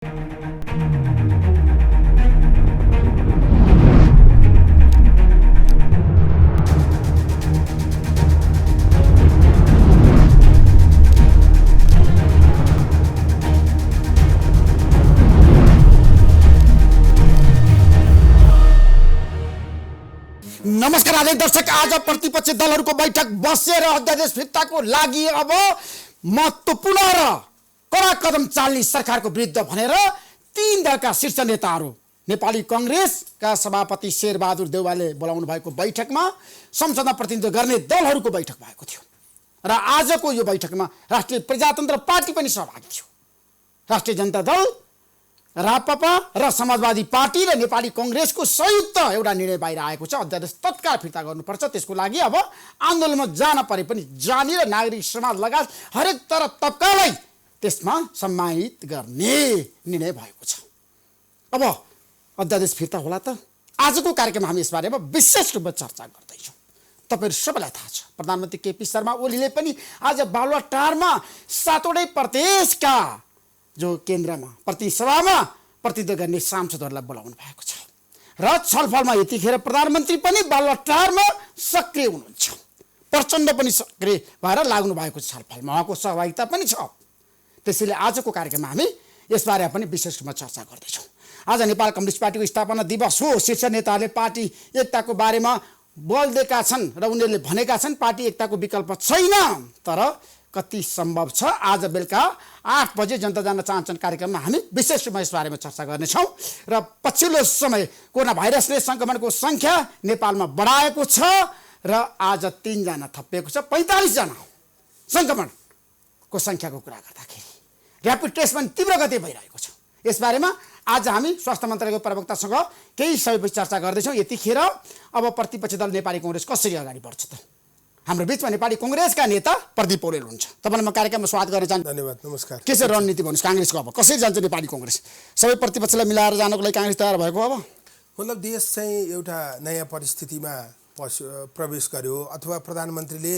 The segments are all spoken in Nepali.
नमस्कार आदरणीय दर्शक, आज प्रतिपक्षी दलहरूको बैठक बसेर अध्यादेश फिर्ताको लागि अब महत्त्वपूर्ण र कडा कदम चाल्ने सरकारको विरुद्ध भनेर तीन दलका शीर्ष नेताहरू नेपाली कांग्रेसका सभापति शेरबहादुर देउवाले बोलाउनु भएको बैठकमा संसदमा प्रतिनिधित्व गर्ने दलहरूको बैठक भएको थियो र आजको यो बैठकमा राष्ट्रिय प्रजातन्त्र पार्टी पनि सहभागी थियो। राष्ट्रिय जनता दल, राप्रपा र समाजवादी पार्टी र नेपाली कांग्रेसको संयुक्त एउटा निर्णय बाहिर आएको छ। अध्यादेश तत्काल फिर्ता गर्नुपर्छ। त्यसको लागि अब आन्दोलनमा जान परे पनि जाने र नागरिक समाज लगायत हरेक तबकालाई त्यसमा सम्मानित गर्ने निर्णय भएको छ। अब अध्यादेश फिर्ता होला त? आजको कार्यक्रममा हामी यसबारेमा विशेष रूपमा चर्चा गर्दैछौँ। तपाईहरु सबैलाई थाहा छ, प्रधानमन्त्री केपी शर्मा ओलीले पनि आज बालुवाटारमा 7वटै प्रदेशका जो केन्द्रमा प्रतिनिधि सभामा प्रतिनिधित्व गर्ने सांसदहरूलाई बोलाउनु भएको छ र छलफलमा यतिखेर प्रधानमन्त्री पनि बालुवाटारमा सक्रिय हुनुहुन्छ। प्रचण्ड पनि सक्रिय भएर लाग्नु भएको छ छलफलमा, उहाँको सहभागिता पनि छ। त्यसैले आजको कार्यक्रममा हामी यसबारे पनि विशेष रूपमा चर्चा गर्दैछौँ। आज नेपाल कम्युनिस्ट पार्टीको स्थापना दिवस हो। शीर्ष नेताहरूले पार्टी एकताको बारेमा बोल्दैका छन् र उनीहरूले भनेका छन् पार्टी एकताको विकल्प छैन, तर कति सम्भव छ? आज बेलुका 8 बजे जनता जान्न चाहन्छन् कार्यक्रममा हामी विशेष रूपमा यस बारेमा चर्चा गर्नेछौँ। र पछिल्लो समय कोरोना भाइरसले सङ्क्रमणको सङ्ख्या नेपालमा बढाएको छ र आज 3 जना थपिएको छ। 45 जना सङ्क्रमणको सङ्ख्याको कुरा गर्दाखेरि ऱ्यापिड टेस्ट पनि तीव्र गति भइरहेको छ। यसबारेमा आज हामी स्वास्थ्य मन्त्रालयको प्रवक्तासँग केही समयपछि चर्चा गर्दैछौँ। यतिखेर अब प्रतिपक्षी दल नेपाली कांग्रेस कसरी अगाडि बढ्छ त? हाम्रो बीचमा नेपाली कांग्रेसका नेता प्रदीप पौडेल हुनुहुन्छ। तपाईँलाई म कार्यक्रममा स्वागत गर्न चाहन्छु। धन्यवाद, नमस्कार। के छ रणनीति भन्नुहोस् कांग्रेसको? अब कसरी जान्छ नेपाली कांग्रेस? सबै प्रतिपक्षलाई मिलाएर जानको लागि कांग्रेस तयार भएको? अब मतलब देश चाहिँ एउटा नयाँ परिस्थितिमा प्रवेश गर्यो अथवा प्रधानमन्त्रीले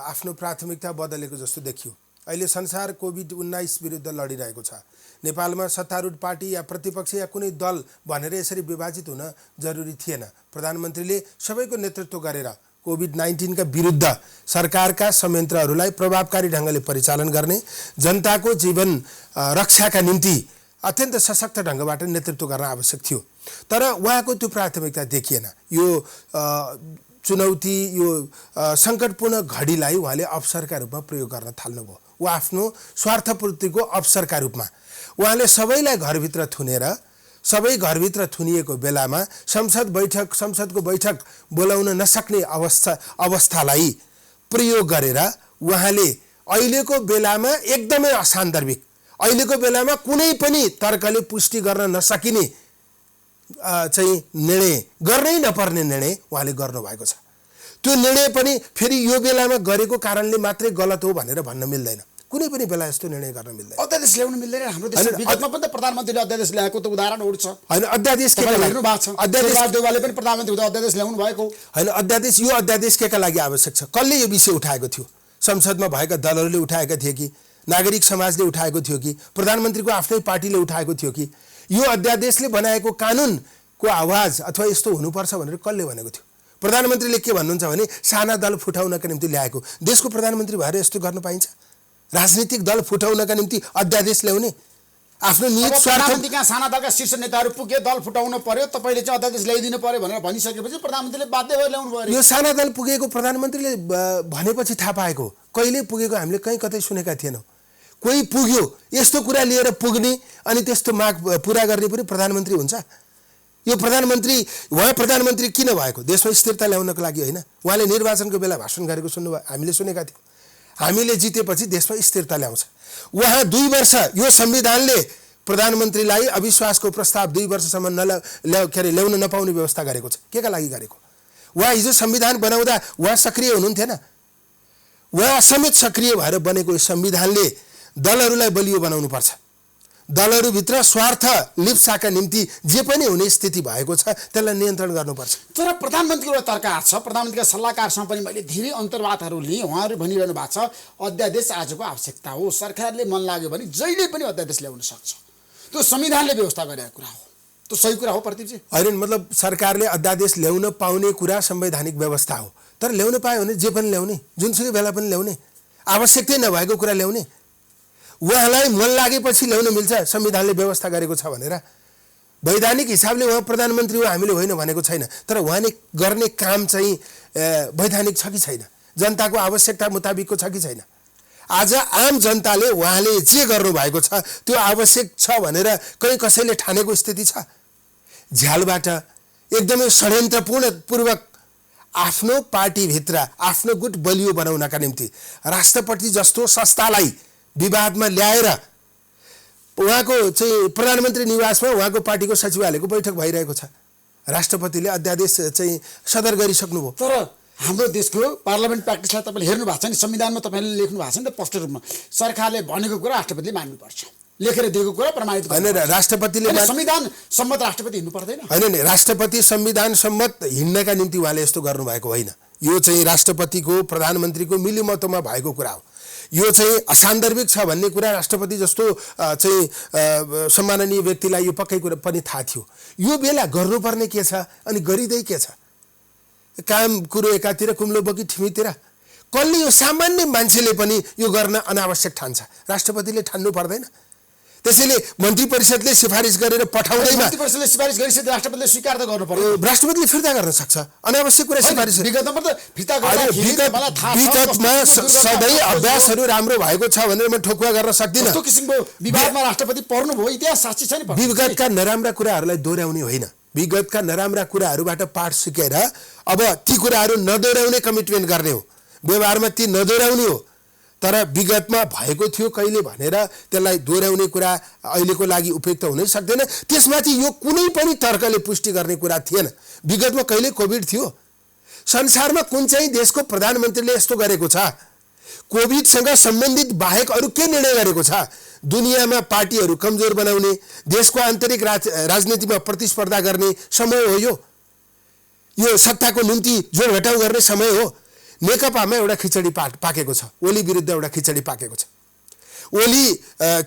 आफ्नो प्राथमिकता बदलेको जस्तो देखियो। अहिले संसार कोभिड-19 विरुद्ध लडिरहेको छ। नेपालमा सत्तारूढ पार्टी या प्रतिपक्ष या कुनै दल भनेर यसरी विभाजित हुन जरुरी थिएन। प्रधानमन्त्रीले सबैको नेतृत्व गरेर कोभिड-19 का विरुद्ध सरकारका संयन्त्रहरूलाई प्रभावकारी ढङ्गले परिचालन गर्ने, जनताको जीवन रक्षाका निम्ति अत्यन्त सशक्त ढङ्गबाट नेतृत्व गर्न आवश्यक थियो। तर उहाँको त्यो प्राथमिकता देखिएन। यो चुनौती, यो सङ्कटपूर्ण घडीलाई उहाँले अवसरका रूपमा प्रयोग गर्न थाल्नुभयो। उहाँ आफ्नो स्वार्थपूर्तिको अवसरका रूपमा उहाँले सबैलाई घरभित्र थुनेर, सबै घरभित्र थुनिएको बेलामा संसदको बैठक बोलाउन नसक्ने अवस्थालाई प्रयोग गरेर उहाँले अहिलेको बेलामा एकदमै असान्दर्भिक, अहिलेको बेलामा कुनै पनि तर्कले पुष्टि गर्न नसकिने चाहिँ निर्णय, गर्नै नपर्ने निर्णय उहाँले गर्नुभएको छ। त्यो निर्णय पनि फेरि यो बेलामा गरेको कारणले मात्रै गलत हो भनेर भन्न मिल्दैन। कुनै पनि बेला यस्तो निर्णय गर्न मिल्दैन। अध्यादेश ल्याउन मिल्दैन। हाम्रो देशमा विगतमा पनि त प्रधानमन्त्रीले अध्यादेश ल्याएको त उदाहरणहरू छ। हैन, अध्यादेश के हेर्नु भएको छ? अध्यादेश देउवाले पनि प्रधानमन्त्री हुँदा अध्यादेश ल्याउनु भएको हैन। अध्यादेश, यो अध्यादेश केका लागि आवश्यक छ? कसले यो विषय उठाएको थियो? संसदमा भएका दलहरूले उठाएका थिए कि नागरिक समाजले उठाएको थियो कि प्रधानमन्त्रीको आफ्नै पार्टीले उठाएको थियो कि यो अध्यादेशले बनाएको कानुनको आवाज अथवा यस्तो हुनुपर्छ भनेर कसले भनेको थियो? प्रधानमन्त्रीले के भन्नुहुन्छ भने साना दल फुटाउनका निम्ति ल्याएको। देशको प्रधानमन्त्री भएर यस्तो गर्न पाइन्छ? राजनीतिक दल फुटाउनका निम्ति अध्यादेश ल्याउने? आफ्नो निहित स्वार्थका साना दलका शीर्ष नेताहरू पुगे, दल फुटाउन पर्यो, तपाईँले चाहिँ अध्यादेश ल्याइदिनु पर्यो भनेर भनिसकेपछि प्रधानमन्त्रीले बाध्य भएर ल्याउनु पर्यो। यो साना दल पुगेको प्रधानमन्त्रीले भनेपछि थाहा पाएको, कहिले पुगेको हामीले कहीँ कतै सुनेका थिएनौँ। कोही पुग्यो, यस्तो कुरा लिएर पुग्ने अनि त्यस्तो माग पुरा गर्ने पनि प्रधानमन्त्री हुन्छ? यो प्रधानमन्त्री, उहाँ प्रधानमन्त्री किन भएको? देशमा स्थिरता ल्याउनको लागि होइन? उहाँले निर्वाचनको बेला भाषण गरेको सुन्नुभयो, हामीले सुनेका थियौँ। हामीले जितेपछि देशमा स्थिरता ल्याउँछ। उहाँ 2 वर्ष यो संविधानले प्रधानमन्त्रीलाई अविश्वासको प्रस्ताव 2 वर्षसम्म ल्याउन नपाउने व्यवस्था गरेको छ। के का लागि गरेको? उहाँ हिजो संविधान बनाउँदा उहाँ सक्रिय हुनुहुन्थेन? उहाँ समेत सक्रिय भएर बनेको यो संविधानले दलहरूलाई बलियो बनाउनुपर्छ। दलहरूभित्र स्वार्थ लिप्साका निम्ति जे पनि हुने स्थिति भएको छ त्यसलाई नियन्त्रण गर्नुपर्छ। तर प्रधानमन्त्रीको तरकार छ, प्रधानमन्त्रीका सल्लाहकारसँग पनि मैले धेरै अन्तर्वादहरू लिएँ। उहाँहरू भनिरहनु भएको छ अध्यादेश आजको आवश्यकता हो, सरकारले मन लाग्यो भने जहिले पनि अध्यादेश ल्याउन सक्छ। त्यो संविधानले व्यवस्था गरेको कुरा हो, त्यो सही कुरा हो प्रदीपजी? होइन, मतलब सरकारले अध्यादेश ल्याउन पाउने कुरा संवैधानिक व्यवस्था हो, तर ल्याउन पायो भने जे पनि ल्याउने, जुनसुकै बेला पनि ल्याउने, आवश्यकतै नभएको कुरा ल्याउने, उहाँलाई मन लागेपछि ल्याउन मिल्छ संविधानले व्यवस्था गरेको छ भनेर। वैधानिक हिसाबले उहाँ प्रधानमन्त्री हो हामीले होइन भनेको छैन, तर उहाँले गर्ने काम चाहिँ वैधानिक छ कि छैन, जनताको आवश्यकता मुताबिकको छ कि छैन। आज आम जनताले उहाँले जे गर्नुभएको छ त्यो आवश्यक छ भनेर कहीँ कसैले ठानेको स्थिति छ? झ्यालबाट एकदमै षड्यन्त्रपूर्वक आफ्नो पार्टीभित्र आफ्नो गुट बलियो बनाउनका निम्ति राष्ट्रपति जस्तो संस्थालाई विवादमा ल्याएर उहाँको चाहिँ प्रधानमन्त्री निवासमा उहाँको पार्टीको सचिवालयको बैठक भइरहेको छ। राष्ट्रपतिले अध्यादेश चाहिँ सदर गरिसक्नुभयो। तर हाम्रो देशको पार्लियामेन्ट प्र्याक्टिसलाई तपाईँले हेर्नु भएको छ नि, संविधानमा तपाईँले लेख्नु भएको छ नि त स्पष्ट रूपमा, सरकारले भनेको कुरा राष्ट्रपतिले मान्नुपर्छ, लेखेर दिएको कुरा प्रमाणित होइन, राष्ट्रपतिले संविधान सम्मत राष्ट्रपति हिँड्नु पर्दैन? होइन नि, राष्ट्रपति संविधान सम्मत हिँड्नका निम्ति उहाँले यस्तो गर्नुभएको होइन। यो चाहिँ राष्ट्रपतिको प्रधानमन्त्रीको मिलिमतोमा भएको कुरा हो। यो चाहिँ असान्दर्भिक छ भन्ने कुरा राष्ट्रपति जस्तो चाहिँ सम्माननीय व्यक्तिलाई यो पक्कै कुरा पनि थाहा थियो। यो बेला गर्नुपर्ने के छ अनि गरिँदै के छ? काम कुरो एकातिर कुम्लो बोकी ठिमीतिर। कसले यो सामान्य मान्छेले पनि यो गर्न अनावश्यक ठान्छ, राष्ट्रपतिले ठान्नु पर्दैन? त्यसैले मन्त्री परिषदले सिफारिस गरेर पठाउँदैमा मन्त्री परिषदले सिफारिस गरिसके राष्ट्रपतिले स्वीकार त गर्नु पर्यो। राष्ट्रपतिले फिर्ता गर्न सक्छ, अनावश्यक कुरा सिफारिस। विगतमा त फिर्ता विगतमा सधैँ अभ्यासहरू राम्रो भएको छ भनेर म ठोकुवा गर्न सक्दिनँ। त्यो किसिमको विवादमा राष्ट्रपति पर्नुभयो, इतिहास साक्षी छ नि। विगतका नराम्रा कुराहरूलाई दोहोऱ्याउने होइन, विगतका नराम्रा कुराहरूबाट पाठ सिकेर अब ती कुराहरू नदोहोऱ्याउने कमिटमेन्ट गर्ने हो, व्यवहारमा ती नदोहोऱ्याउने हो। तर विगतमा भएको थियो कहिले भनेर त्यसलाई दोहोऱ्याउने कुरा अहिलेको लागि उपयुक्त हुनै सक्दैन। त्यसमाथि यो कुनै पनि तर्कले पुष्टि गर्ने कुरा थिएन। विगतमा कहिले कोभिड थियो? संसारमा कुन चाहिँ देशको प्रधानमन्त्रीले यस्तो गरेको छ? कोभिडसँग सम्बन्धित बाहेक अरू के निर्णय गरेको छ? दुनियाँमा पार्टीहरू कमजोर बनाउने, देशको आन्तरिक राजनीतिमा प्रतिस्पर्धा गर्ने समय हो यो सत्ताको निम्ति जोड घटाउ गर्ने समय हो। नेकपामा एउटा खिचडी पाकेको छ, ओली विरुद्ध एउटा खिचडी पाकेको छ। ओली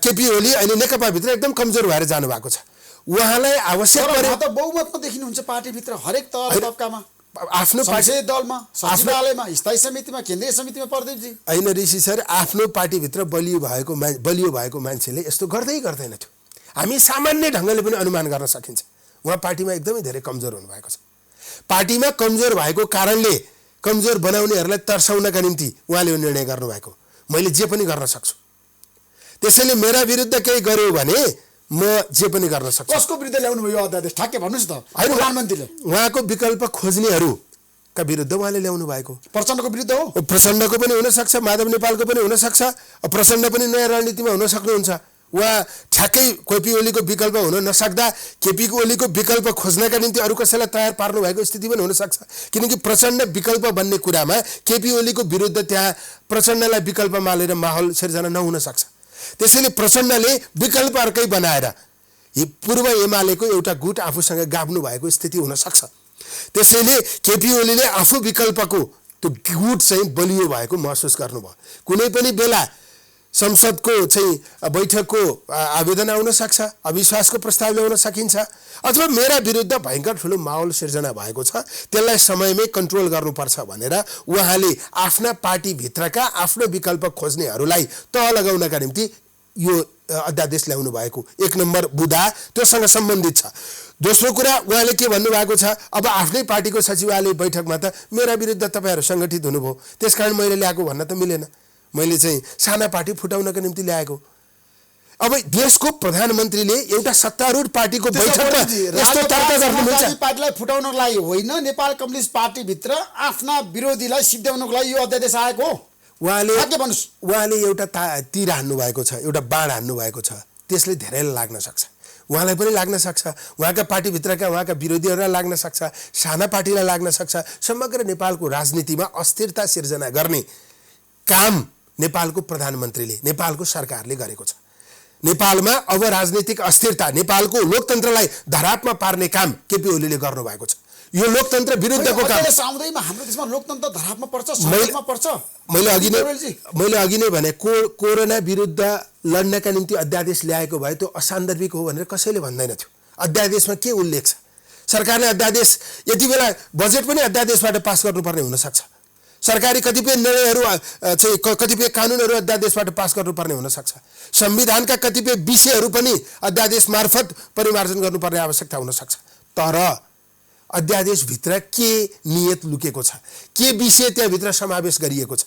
केपी ओली अहिले नेकपाभित्र एकदम कमजोर भएर जानुभएको छ। उहाँलाई आवश्यक परे त बहुमतमा देखिनुहुन्छ पार्टीभित्र हरेक तबकामा, आफ्नो पार्टी दलमा, सचिवालयमा, स्थायी समितिमा, केन्द्रीय समितिमा। प्रदीपजी होइन ऋषि सर, आफ्नो पार्टीभित्र बलियो भएको मान्छेले यस्तो गर्दैन थियो। हामी सामान्य ढङ्गले पनि अनुमान गर्न सकिन्छ उहाँ पार्टीमा एकदमै धेरै कमजोर हुनुभएको छ। पार्टीमा कमजोर भएको कारणले कमजोर बनाउनेहरूलाई तर्साउनका निम्ति उहाँले यो निर्णय गर्नुभएको। मैले जे पनि गर्न सक्छु, त्यसैले मेरा विरुद्ध केही गर्यो भने म जे पनि गर्न सक्छु। कसको विरुद्ध ल्याउनु भयो अध्यादेश ठ्याक्कै भन्नुहोस् त? प्रधानमन्त्रीले उहाँको विकल्प खोज्नेहरूका विरुद्ध उहाँले ल्याउनु भएको। प्रचण्डको विरुद्ध हो? प्रचण्डको पनि हुनसक्छ, माधव नेपालको पनि हुनसक्छ। प्रचण्ड पनि नयाँ रणनीतिमा हुन सक्नुहुन्छ। उहाँ ठ्याक्कै केपी ओलीको विकल्प हुन नसक्दा केपी ओलीको विकल्प खोज्नका निम्ति अरू कसैलाई तयार पार्नु भएको स्थिति पनि हुनसक्छ। किनकि प्रचण्ड विकल्प भन्ने कुरामा केपी ओलीको विरुद्ध त्यहाँ प्रचण्डलाई विकल्प मालेर माहौल सिर्जना नहुन सक्छ। त्यसैले प्रचण्डले विकल्प अर्कै बनाएर पूर्व एमालेको एउटा गुट आफूसँग गाभ्नु भएको स्थिति हुनसक्छ। त्यसैले केपी ओलीले आफू विकल्पको त्यो गुट चाहिँ बलियो भएको महसुस गर्नुभयो। कुनै पनि बेला संसदको चाहिँ बैठकको आवेदन आउन सक्छ, अविश्वासको प्रस्ताव ल्याउन सकिन्छ, अथवा मेरा विरुद्ध भयङ्कर ठुलो माहौल सिर्जना भएको छ, त्यसलाई समयमै कन्ट्रोल गर्नुपर्छ भनेर उहाँले आफ्ना पार्टीभित्रका आफ्नो विकल्प खोज्नेहरूलाई तह लगाउनका निम्ति यो अध्यादेश ल्याउनु भएको एक नम्बर बुदा त्योसँग सम्बन्धित छ। दोस्रो कुरा उहाँले के भन्नुभएको छ, अब आफ्नै पार्टीको सचिवालय बैठकमा त मेरा विरुद्ध तपाईँहरू सङ्गठित हुनुभयो, त्यसकारण मैले ल्याएको भन्न त मिलेन, मैले चाहिँ साना पार्टी फुटाउनको निम्ति ल्याएको। अब देशको प्रधानमन्त्रीले एउटा सत्तारूढ पार्टीको बैठकमा यस्तो तर्क गर्नुहुन्छ? पार्टीलाई फुटाउनको लागि होइन, नेपाल कम्युनिस्ट पार्टीभित्र आफ्ना विरोधीलाई सिद्ध्याउनको लागि यो अध्यादेश आएको हो। उहाँले एउटा तीर हान्नु भएको छ, एउटा बाण हान्नु भएको छ, त्यसले धेरैलाई लाग्न सक्छ। उहाँलाई पनि लाग्न सक्छ, उहाँका पार्टीभित्रका उहाँका विरोधीहरूलाई लाग्न सक्छ, साना पार्टीलाई लाग्न सक्छ। समग्र नेपालको राजनीतिमा अस्थिरता सिर्जना गर्ने काम नेपालको प्रधानमन्त्रीले, नेपालको सरकारले गरेको छ। नेपालमा अब राजनीतिक अस्थिरता, नेपालको लोकतन्त्रलाई धरापमा पार्ने काम केपी ओलीले गर्नुभएको छ। यो लोकतन्त्र विरुद्धको काम। अध्यादेश आउँदैमा हाम्रो देशमा लोकतन्त्र धरापमा पर्छ, सङ्कटमा पर्छ। मैले अघि नै भने कोरोना विरुद्ध लड्नका निम्ति अध्यादेश ल्याएको भए त्यो असान्दर्भिक हो भनेर कसैले भन्दैन थियो। अध्यादेशमा के उल्लेख छ? सरकारले अध्यादेश यति बेला बजेट पनि अध्यादेशबाट पास गर्नुपर्ने हुनसक्छ। सरकारी कतिपय निर्णयहरू चाहिँ कतिपय कानुनहरू अध्यादेशबाट पास गर्नुपर्ने हुनसक्छ। संविधानका कतिपय विषयहरू पनि अध्यादेश मार्फत परिमार्जन गर्नुपर्ने आवश्यकता हुनसक्छ। तर अध्यादेशभित्र के नियत लुकेको छ, के विषय त्यहाँभित्र समावेश गरिएको छ?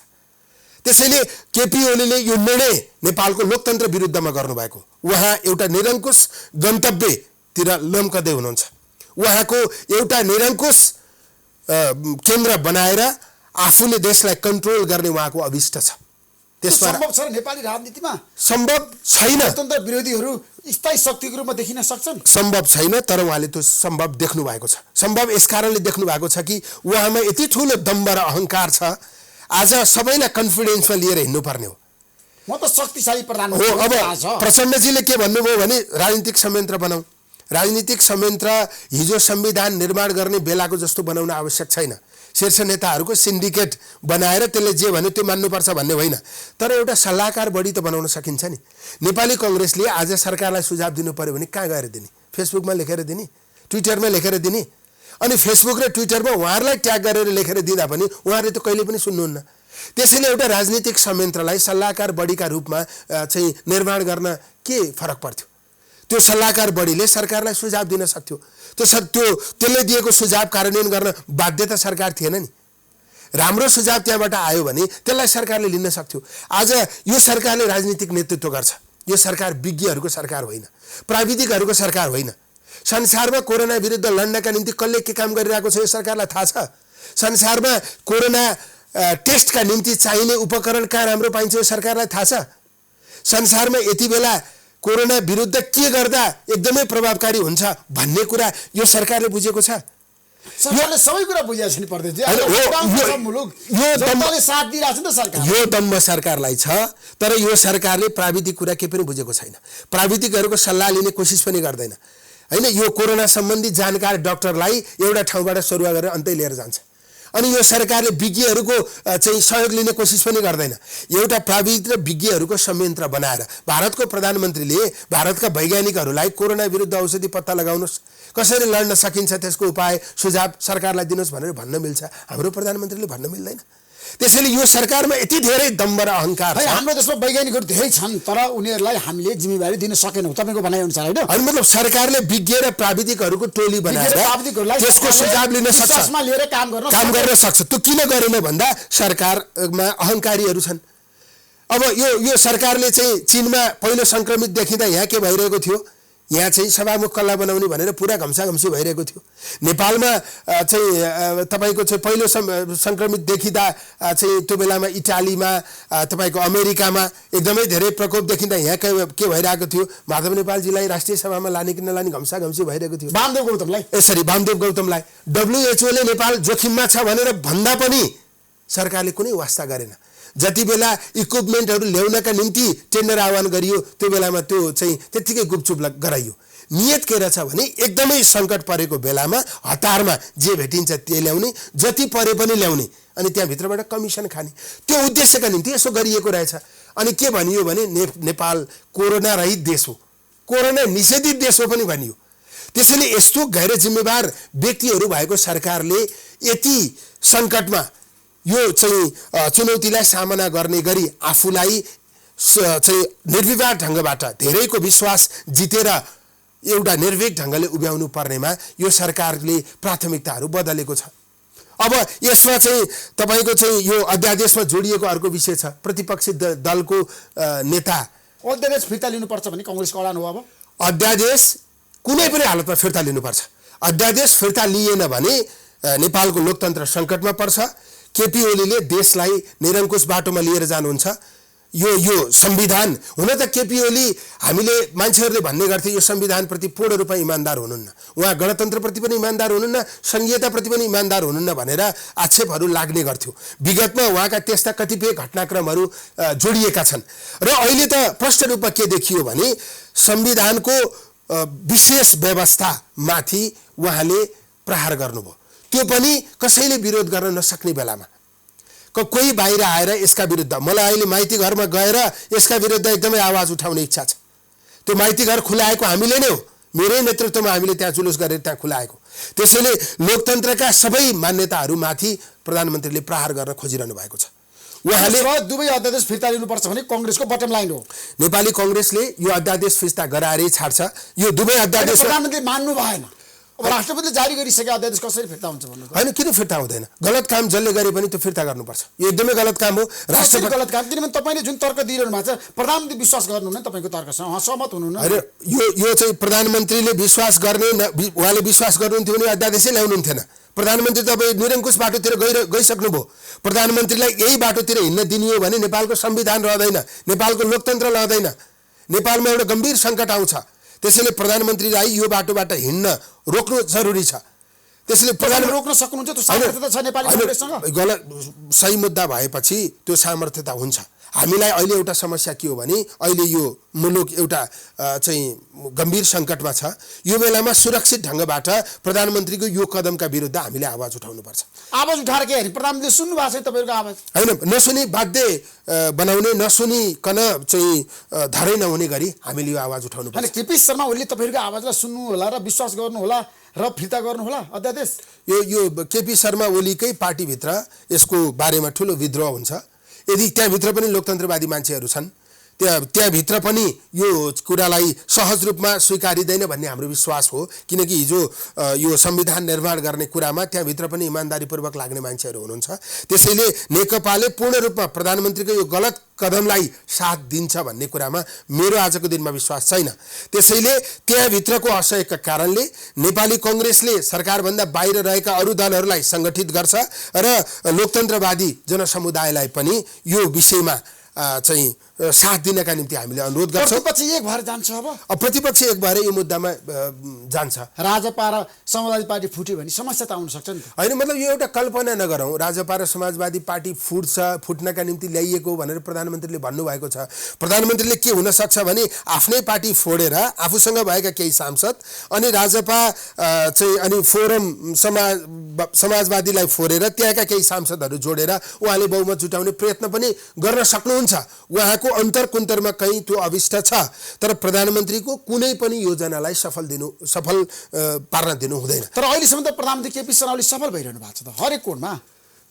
त्यसैले केपी ओलीले यो निर्णय नेपालको लोकतन्त्र विरुद्धमा गर्नुभएको। उहाँ एउटा निरङ्कुश गन्तव्यतिर लम्कदै हुनुहुन्छ। उहाँको एउटा निरङ्कुश केन्द्र बनाएर आफूले देशलाई कन्ट्रोल गर्ने उहाँको अभिष्ट छ। त्यसमा सम्भव छ नेपाली राजनीतिमा? सम्भव छैन। लोकतन्त्र विरोधीहरू स्थायी शक्तिको रूपमा देखिन सक्छन्? सम्भव छैन, तर उहाँले त्यो सम्भव देख्नु भएको छ। सम्भव यस कारणले देख्नु भएको छ कि उहाँमा यति ठुलो दम्भ र अहङ्कार छ, आज सबैलाई कन्फिडेन्समा लिएर हिँड्नुपर्ने हो। म त शक्तिशाली प्रधानमन्त्री हो। अब प्रचण्डजीले के भन्नुभयो भने राजनीतिक संयन्त्र बनाऊ। राजनीतिक संयन्त्र हिजो संविधान निर्माण गर्ने बेलाको जस्तो बनाउन आवश्यक छैन। शीर्ष नेताहरूको सिन्डिकेट बनाएर त्यसले जे भन्यो त्यो मान्नुपर्छ भन्ने होइन, तर एउटा सल्लाहकार बढी त बनाउन सकिन्छ नि। नेपाली कङ्ग्रेसले आज सरकारलाई सुझाव दिनु पर्यो भने कहाँ गएर दिने? फेसबुकमा लेखेर दिने, ट्विटरमा लेखेर दिने? अनि फेसबुक र ट्विटरमा उहाँहरूलाई ट्याग गरेर लेखेर दिँदा पनि उहाँहरूले त कहिले पनि सुन्नुहुन्न। त्यसैले एउटा राजनीतिक संयन्त्रलाई सल्लाहकार बढीका रूपमा चाहिँ निर्माण गर्न के फरक पर्थ्यो? त्यो सल्लाहकार बढीले सरकारलाई सुझाव दिन सक्थ्यो। त्यसले दिएको सुझाव कार्यान्वयन गर्न बाध्यता सरकार थिएन नि। राम्रो सुझाव त्यहाँबाट आयो भने त्यसलाई सरकारले लिन सक्थ्यो। आज यो सरकारले राजनीतिक नेतृत्व गर्छ। यो सरकार विज्ञहरूको सरकार होइन, प्राविधिकहरूको सरकार होइन। संसारमा कोरोना विरुद्ध लड्नका निम्ति कसले के काम गरिरहेको छ यो सरकारलाई थाहा छ। संसारमा कोरोना टेस्टका निम्ति चाहिने उपकरण कहाँ राम्रो पाइन्छ यो सरकारलाई थाहा छ। संसारमा यति बेला कोरोना विरुद्ध के गर्दा एकदमै प्रभावकारी हुन्छ भन्ने कुरा यो सरकारले बुझेको छ। सरकारले सबै कुरा बुझेको छ नि परदेशजी। यो दम्ब सरकारलाई छ, तर यो सरकारले प्राविधिक कुरा के पनि बुझेको छैन। प्राविधिकहरूको सल्लाह लिने कोसिस पनि गर्दैन हैन। यो कोरोना सम्बन्धी जानकार डाक्टरलाई एउटा ठाउँबाट सरुवा गरेर अन्तै लिएर जान्छ। अनि यो सरकारले विज्ञहरूको चाहिँ सहयोग लिने कोसिस पनि गर्दैन। एउटा प्राविधिक र विज्ञहरूको संयन्त्र बनाएर भारतको प्रधानमन्त्रीले भारतका वैज्ञानिकहरूलाई कोरोना विरुद्ध औषधि पत्ता लगाउनुहोस्, कसरी लड्न सकिन्छ त्यसको उपाय सुझाव सरकारलाई दिनुहोस् भनेर भन्न मिल्छ। हाम्रो प्रधानमन्त्रीले भन्न मिल्दैन। त्यसैले यो सरकारमा यति धेरै दम्भ र अहङ्कार छ। हाम्रो देशमा वैज्ञानिकहरू धेरै छन्, तर उनीहरूलाई हामीले जिम्मेवारी दिन सकेनौँ तपाईँको भनाइअनुसार होइन। अनि मतलब सरकारले विज्ञ र प्राविधिकहरूको टोली बनाएर त्यसको सुझाव लिन सक्छ, लिएर काम गर्न सक्छ। त्यो किन गरेन भन्दा सरकारमा अहङ्कारीहरू छन्। अब यो सरकारले चाहिँ चीनमा पहिलो संक्रमित देखिँदा यहाँ के भइरहेको थियो? यहाँ चाहिँ सभामुख कल्ला बनाउने भनेर पुरा घम्साघम्सी भइरहेको थियो। नेपालमा चाहिँ तपाईँको चाहिँ पहिलो संक्रमित देखिँदा चाहिँ त्यो बेलामा इटालीमा तपाईँको अमेरिकामा एकदमै धेरै प्रकोप देखिँदा यहाँ के भइरहेको थियो? माधव नेपालजीलाई राष्ट्रिय सभामा लाने कि नलाने घम्साघम्सी भइरहेको थियो। वामदेव गौतमलाई वामदेव गौतमलाई WHO ले नेपाल जोखिममा छ भनेर भन्दा पनि सरकारले कुनै वास्ता गरेन। जति बेला इक्विपमेन्टहरू ल्याउनका निम्ति टेन्डर आह्वान गरियो त्यो बेलामा त्यो चाहिँ त्यत्तिकै गुपचुप गराइयो। नियत के रहेछ भने एकदमै सङ्कट परेको बेलामा हतारमा जे भेटिन्छ त्यो ल्याउने, जति परे पनि ल्याउने, अनि त्यहाँभित्रबाट कमिसन खाने, त्यो उद्देश्यका निम्ति यसो गरिएको रहेछ। अनि के भनियो भने नेपाल कोरोना रहित देश हो, कोरोना निषेधित देश हो पनि भनियो। त्यसैले यस्तो गैर जिम्मेवार व्यक्तिहरू भएको सरकारले यति सङ्कटमा यो चाहिँ चुनौतीलाई सामना गर्ने गरी आफूलाई चाहिँ निर्विवाद ढङ्गबाट धेरैको विश्वास जितेर एउटा निर्भीक ढङ्गले उभ्याउनु पर्नेमा यो सरकारले प्राथमिकताहरू बदलेको छ। अब यसमा चाहिँ तपाईँको चाहिँ यो अध्यादेशमा जोडिएको अर्को विषय छ, प्रतिपक्षी दलको नेता अध्यादेश फिर्ता लिनुपर्छ भने कङ्ग्रेसको अडान हो। अब अध्यादेश कुनै पनि हालतमा फिर्ता लिनुपर्छ। अध्यादेश फिर्ता लिएन भने नेपालको लोकतन्त्र सङ्कटमा पर्छ। केपी ओलीले देशलाई निरङ्कुश बाटोमा लिएर जानुहुन्छ। यो संविधान हुन त केपी ओली हामीले मान्छेहरूले भन्ने गर्थे यो संविधानप्रति पूर्ण रूपमा इमान्दार हुनुहुन्न, उहाँ गणतन्त्रप्रति पनि इमान्दार हुनुहुन्न, संघीयताप्रति पनि इमान्दार हुनुहुन्न भनेर आक्षेपहरू लाग्ने गर्थ्यो। विगतमा उहाँका त्यस्ता कतिपय घटनाक्रमहरू जोडिएका छन् र अहिले त प्रष्ट रूपमा के देखियो भने संविधानको विशेष व्यवस्थामाथि उहाँले प्रहार गर्नुभयो। त्यो पनि कसैले विरोध गर्न नसक्ने बेलामा कोही बाहिर आएर यसका विरुद्ध मलाई अहिले माइती घरमा गएर यसका विरुद्ध एकदमै आवाज उठाउने इच्छा छ। त्यो माइती घर खुलाएको हामीले नै हो, मेरै नेतृत्वमा हामीले त्यहाँ जुलुस गरेर त्यहाँ खुलाएको। त्यसैले लोकतन्त्रका सबै मान्यताहरूमाथि प्रधानमन्त्रीले प्रहार गर्न खोजिरहनु भएको छ। उहाँले दुवै अध्यादेश फिर्ता लिनुपर्छ भने कांग्रेसको बटम लाइन हो। नेपाली कांग्रेसले यो अध्यादेश फिर्ता गराएरै छाड्छ। यो दुवै अध्यादेश प्रधानमन्त्रीले मान्नु भएन। अब राष्ट्रपतिले जारी गरिसके अध्यादेश कसरी फिर्ता हुन्छ भन्नु? हैन, किन फिर्ता हुँदैन? गलत काम जसले गरे पनि त्यो फिर्ता गर्नुपर्छ। यो एकदमै गलत काम हो। राष्ट्रपति गलत काम, किनभने तपाईले जुन तर्क दिइरहनु भएको छ प्रधानमन्त्री विश्वास गर्नुहुन्न, तपाईको तर्कसँग सहमत हुनुहुन्न। हैन, यो चाहिँ प्रधानमन्त्रीले विश्वास गर्ने उहाँले विश्वास गर्नुहुन्थ्यो भने अध्यादेशै ल्याउनुहुन्थेन। प्रधानमन्त्री तपाईँ निरङ्कुश बाटोतिर गइसक्नुभयो। प्रधानमन्त्रीलाई यही बाटोतिर हिँड्न दिनियो भने नेपालको संविधान रहँदैन, नेपालको लोकतन्त्र रहँदैन, नेपालमा एउटा गम्भीर सङ्कट आउँछ। त्यसैले प्रधानमन्त्रीलाई यो बाटोबाट हिँड्न रोक्नु जरुरी छ। त्यसैले प्रधानमन्त्री रोक्न सक्नुहुन्छ? त्यो सामर्थ्यता छ नेपाली कांग्रेससँग? गलत सही मुद्दा भएपछि त्यो सामर्थ्यता हुन्छ। हामीलाई अहिले एउटा समस्या के हो भने अहिले यो मुलुक एउटा चाहिँ गम्भीर सङ्कटमा छ। यो बेलामा सुरक्षित ढङ्गबाट प्रधानमन्त्रीको यो कदमका विरुद्ध हामीले आवाज उठाउनुपर्छ। आवाज उठाएर के हेर्ने? प्रधानमन्त्रीले सुन्नु भएको छ तपाईँको आवाज? हैन, नसुनी बाध्य बनाउने, नसुनिकन चाहिँ धरै नहुने गरी हामीले यो आवाज उठाउनुपर्छ। अनि केपी शर्मा ओलीले तपाईँको आवाजलाई सुन्नु होला र विश्वास गर्नु होला र फिर्ता गर्नु होला अध्यादेश? यो केपी शर्मा ओलीकै पार्टीभित्र यसको बारेमा ठुलो विद्रोह हुन्छ। यदि त्यहाँभित्र पनि लोकतन्त्रवादी मान्छेहरू छन्, त्यहाँभित्र पनि यो कुरालाई सहज रूपमा स्वीकारिँदैन भन्ने हाम्रो विश्वास हो। किनकि हिजो यो संविधान निर्माण गर्ने कुरामा त्यहाँभित्र पनि इमान्दारीपूर्वक लाग्ने मान्छेहरू हुनुहुन्छ। त्यसैले नेकपाले पूर्ण रूपमा प्रधानमन्त्रीको यो गलत कदमलाई साथ दिन्छ भन्ने कुरामा मेरो आजको दिनमा विश्वास छैन। त्यसैले त्यहाँभित्रको असहयोगका कारणले नेपाली कांग्रेसले सरकारभन्दा बाहिर रहेका अरू दलहरूलाई सङ्गठित गर्छ र लोकतन्त्रवादी जनसमुदायलाई पनि यो विषयमा चाहिँ साथ दिनका निम्ति हामीले अनुरोध गर्छौँ। प्रतिपक्ष एक भएर जान्छ। अब प्रतिपक्ष एक भएर यो मुद्दामा जान्छ। राजपा र समाजवादी पार्टी फुट्यो भने समस्या त आउन सक्छ नि। होइन, मतलब यो एउटा कल्पना नगरौँ। राजपा र समाजवादी पार्टी फुट्नका निम्ति ल्याइएको भनेर प्रधानमन्त्रीले भन्नुभएको छ। प्रधानमन्त्रीले के हुन सक्छ भने आफ्नै पार्टी फोडेर आफूसँग भएका केही सांसद अनि राजपा चाहिँ अनि फोरम समाजवादीलाई फोरेर त्यहाँका केही सांसदहरू जोडेर उहाँले बहुमत जुटाउने प्रयत्न पनि गर्न सक्नुहुन्छ। उहाँको अन्तरकुन्तरमा कहीँ त्यो अभिष्ट छ, तर प्रधानमन्त्रीको कुनै पनि योजनालाई सफल पार्न दिनु हुँदैन। तर अहिलेसम्म त प्रधानमन्त्री केपी शर्मा ओली सफल भइरहनु भएको छ त हरेक कोणमा।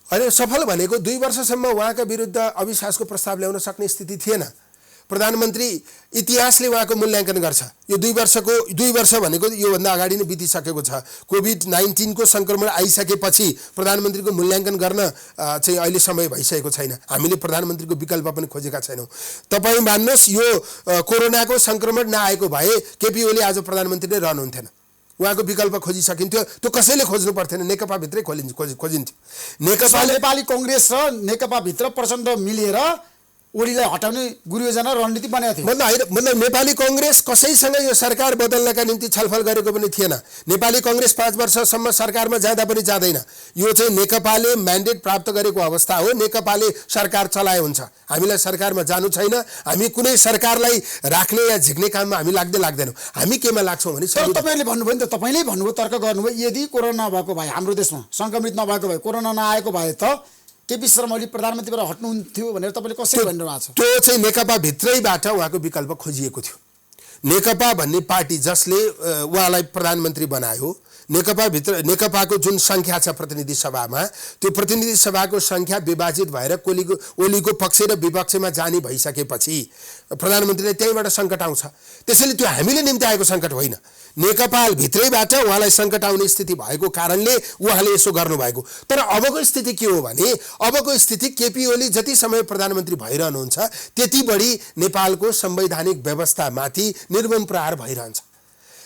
अहिले सफल भनेको 2 वर्षसम्म उहाँका विरुद्ध अविश्वासको प्रस्ताव ल्याउन सक्ने स्थिति थिएन। प्रधानमन्त्री इतिहासले उहाँको मूल्याङ्कन गर्छ। यो 2 वर्ष भनेको योभन्दा अगाडि नै बितिसकेको छ। कोभिड-19 को सङ्क्रमण आइसकेपछि प्रधानमन्त्रीको मूल्याङ्कन गर्न चाहिँ अहिले समय भइसकेको छैन। हामीले प्रधानमन्त्रीको विकल्प पनि खोजेका छैनौँ। तपाईँ मान्नुहोस्, यो कोरोनाको सङ्क्रमण नआएको भए केपी ओली आज प्रधानमन्त्री नै रहनुहुन्थेन। उहाँको विकल्प खोजिसकिन्थ्यो। त्यो कसैले खोज्नु पर्थेन, नेकपाभित्रै खोजिन्थ्यो। नेपाली कांग्रेस र नेकपाभित्र प्रचण्ड मिलेर ओलीलाई हटाउने गुरुयोजना रणनीति बनाएको थियो। मतलब नेपाली कांग्रेस कसैसँग यो सरकार बदल्नका निम्ति छलफल गरेको पनि थिएन। नेपाली कांग्रेस 5 वर्षसम्म सरकारमा जाँदा पनि जाँदैन। यो चाहिँ नेकपाले म्यान्डेट प्राप्त गरेको अवस्था हो। नेकपाले सरकार चलाए हुन्छ। हामीलाई सरकारमा जानु छैन। हामी कुनै सरकारलाई राख्ने या झिक्ने काममा हामी लाग्दैनौँ। हामी केमा लाग्छौँ भने तपाईँले भन्नुभयो नि त, तपाईँले भन्नुभयो, तर्क गर्नुभयो, यदि कोरोना नभएको भए, हाम्रो देशमा सङ्क्रमित नभएको भए, कोरोना नआएको भए त केपी शर्मा ओली प्रधानमन्त्रीबाट हट्नुहुन्थ्यो भनेर तपाईँले कसरी भनिरहनु भएको छ? त्यो चाहिँ नेकपा भित्रैबाट उहाँको विकल्प खोजिएको थियो। नेकपा भन्ने पार्टी जसले उहाँलाई प्रधानमन्त्री बनायो, नेकपाको जुन सङ्ख्या छ प्रतिनिधि सभामा, त्यो प्रतिनिधि सभाको सङ्ख्या विभाजित भएर ओलीको पक्ष र विपक्षमा जाने भइसकेपछि प्रधानमन्त्रीलाई त्यहीँबाट सङ्कट आउँछ। त्यसैले त्यो हामीले निम्ति आएको सङ्कट होइन। नेकपा भित्रैबाट उहाँलाई सङ्कट आउने स्थिति भएको कारणले उहाँले यसो गर्नुभएको। तर अबको स्थिति के हो भने अबको स्थिति केपी ओली जति समय प्रधानमन्त्री भइरहनुहुन्छ त्यति बढी नेपालको संवैधानिक व्यवस्थामाथि निर्मम प्रहार भइरहन्छ।